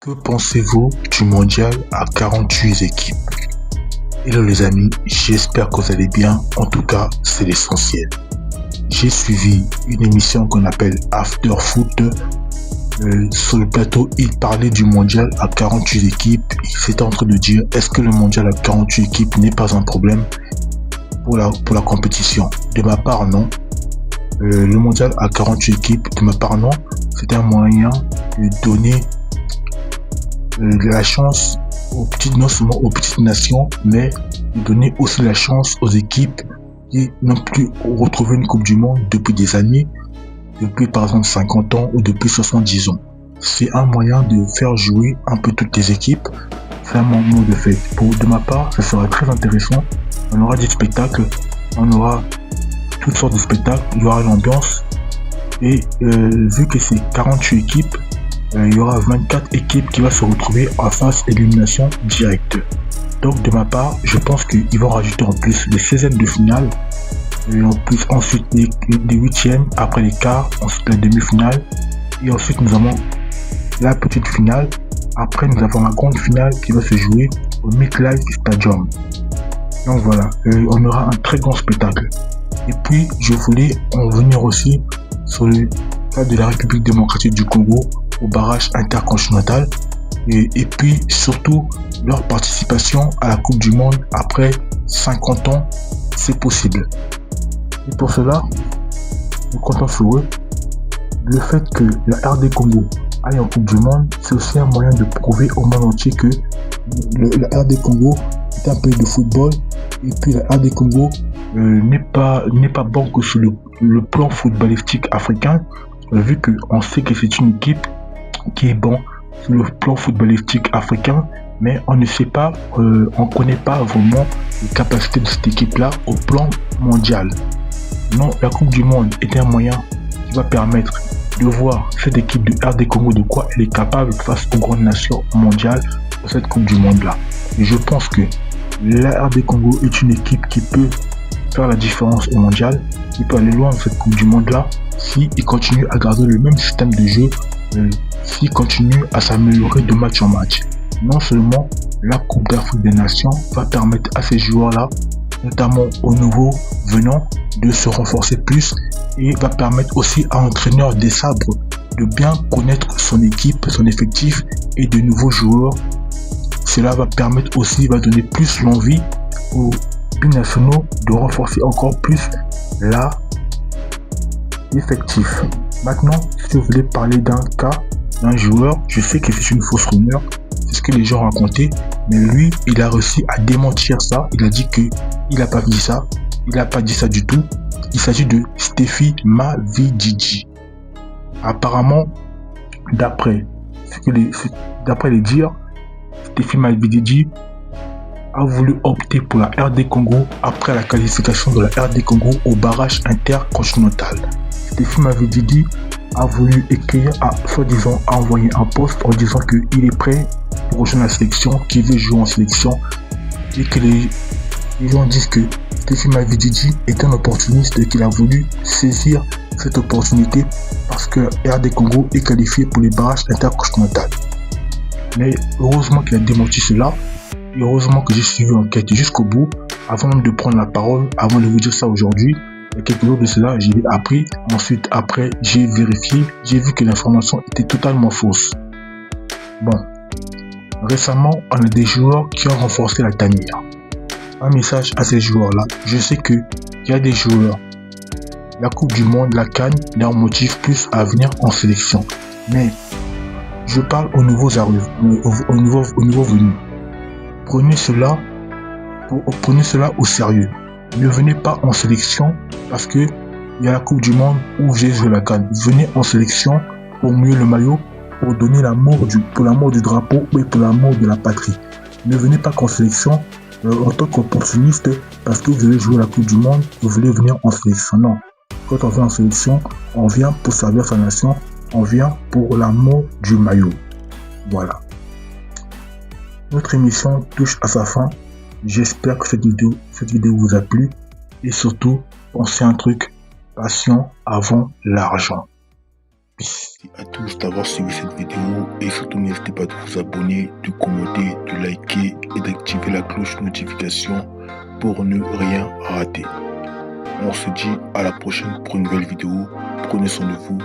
Que pensez-vous du mondial à 48 équipes? Hello les amis, j'espère que vous allez bien, en tout cas c'est l'essentiel. J'ai suivi une émission qu'on appelle After Foot. Sur le plateau, il parlait du mondial à 48 équipes. Il s'était en train de dire, est-ce que le mondial à 48 équipes n'est pas un problème pour la compétition? De ma part, non. Le mondial à 48 équipes, de ma part, non. C'est un moyen de donner la chance aux petites, non seulement aux petites nations, mais de donner aussi la chance aux équipes qui n'ont plus retrouvé une Coupe du Monde depuis des années, depuis par exemple 50 ans ou depuis 70 ans. C'est un moyen de faire jouer un peu toutes les équipes. C'est un moment de fête. De ma part, ça sera très intéressant. On aura des spectacles, on aura toutes sortes de spectacles, il y aura l'ambiance. Et vu que c'est 48 équipes, il y aura 24 équipes qui vont se retrouver en phase élimination directe. Donc de ma part, je pense qu'ils vont rajouter en plus les 16e de finale, et en plus ensuite les 8e, après les quarts, ensuite la demi-finale, et ensuite nous avons la petite finale. Après nous avons la grande finale qui va se jouer au MetLife Stadium. Donc voilà, on aura un très grand spectacle. Et puis je voulais en venir aussi sur le cas de la République démocratique du Congo au barrage intercontinental et puis surtout leur participation à la Coupe du Monde après 50 ans, c'est possible. Et pour cela, nous comptons sur eux. Le fait que la RD Congo aille en Coupe du Monde, c'est aussi un moyen de prouver au monde entier que la RD Congo est un pays de football, et puis la RD Congo n'est pas bon que sur le plan footballistique africain, vu qu'on sait que c'est une équipe qui est bon sur le plan footballistique africain, mais on ne sait pas, on connaît pas vraiment les capacités de cette équipe-là au plan mondial. Non, la Coupe du Monde est un moyen qui va permettre de voir cette équipe de RD Congo de quoi elle est capable face aux grandes nations mondiales pour cette Coupe du Monde-là. Et je pense que la RD Congo est une équipe qui peut faire la différence au mondial, qui peut aller loin dans cette Coupe du Monde-là s'il continue à garder le même système de jeu, s'il continue à s'améliorer de match en match. Non seulement la Coupe d'Afrique des Nations va permettre à ces joueurs-là, notamment aux nouveaux venants, de se renforcer plus, et va permettre aussi à l'entraîneur des sabres de bien connaître son équipe, son effectif et de nouveaux joueurs. Cela va permettre aussi, va donner plus l'envie aux binationaux de renforcer encore plus l'effectif. Maintenant, si vous voulez parler d'un cas d'un joueur, je sais que c'est une fausse rumeur, c'est ce que les gens racontaient, mais lui, il a réussi à démentir ça. Il a dit que il n'a pas dit ça, il n'a pas dit ça du tout. Il s'agit de Stephy Mavididi. Apparemment, d'après les dires, Stephy Mavididi a voulu opter pour la RD Congo après la qualification de la RD Congo au barrage intercontinental. Stephy Mavididi a voulu écrire, soi-disant envoyer un post en disant qu'il est prêt pour rejoindre la sélection, qu'il veut jouer en sélection, et que les gens disent que Stephy Mavididi est un opportuniste et qu'il a voulu saisir cette opportunité parce que RD Congo est qualifié pour les barrages intercontinentaux. Mais heureusement qu'il a démenti cela, et heureusement que j'ai suivi l'enquête jusqu'au bout, avant même de prendre la parole, avant de vous dire ça aujourd'hui. Il y a quelques jours de cela, j'ai appris. Ensuite, après, j'ai vérifié. J'ai vu que l'information était totalement fausse. Bon. Récemment, on a des joueurs qui ont renforcé la tanière. Un message à ces joueurs-là. Je sais qu'il y a des joueurs. La Coupe du Monde, la CAN, leur motive plus à venir en sélection. Mais, je parle aux nouveaux arrivants, aux nouveaux venus. Prenez cela au sérieux. Ne venez pas en sélection parce que il y a la Coupe du Monde où j'ai joué la CAN. Venez en sélection pour mieux le maillot, pour donner pour l'amour du drapeau et pour l'amour de la patrie. Ne venez pas qu'en sélection en tant qu'opportuniste parce que vous voulez jouer la Coupe du Monde, vous voulez venir en sélection. Non. Quand on vient en sélection, on vient pour servir sa nation, on vient pour l'amour du maillot. Voilà. Notre émission touche à sa fin. J'espère que cette vidéo vous a plu et surtout, pensez à un truc, passion avant l'argent. Merci à tous d'avoir suivi cette vidéo et surtout n'hésitez pas de vous abonner, de commenter, de liker et d'activer la cloche notification pour ne rien rater. On se dit à la prochaine pour une nouvelle vidéo. Prenez soin de vous.